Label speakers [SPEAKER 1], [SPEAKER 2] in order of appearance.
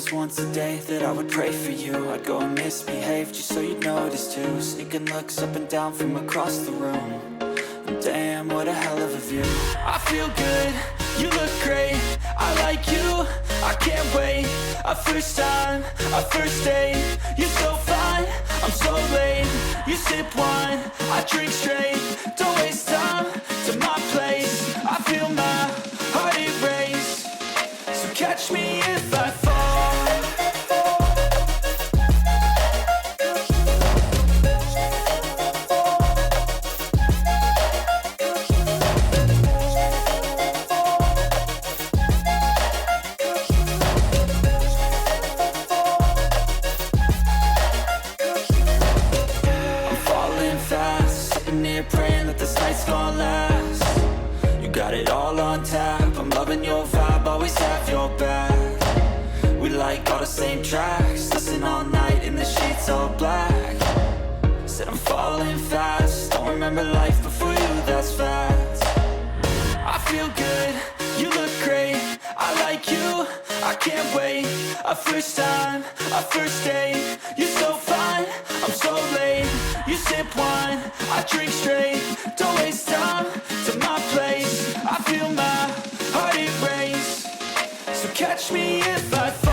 [SPEAKER 1] was once a day that I would pray for you. I'd go and misbehave just so you'd notice too. Sneaking looks up and down from across the room. And damn, what a hell of a view. I feel good, you look great, I like you, I can't wait. A first time, a first date, you're so fine, I'm so late. You sip wine, I drink straight, don't waste time to my place. I feel my heart erase, so catch me if I fall. Praying that this night's gonna last. You got it all on tap, I'm loving your vibe, always have your back. We like all the same tracks, listen all night in the sheets all black. Said I'm falling fast, don't remember life before you, that's fact. I feel good, you look great, I like you, I can't wait. A first time, a first date, you're so fine, I'm so late. You sip wine, I drink straight, don't waste time to my place. I feel my heart erase, so catch me if I fall.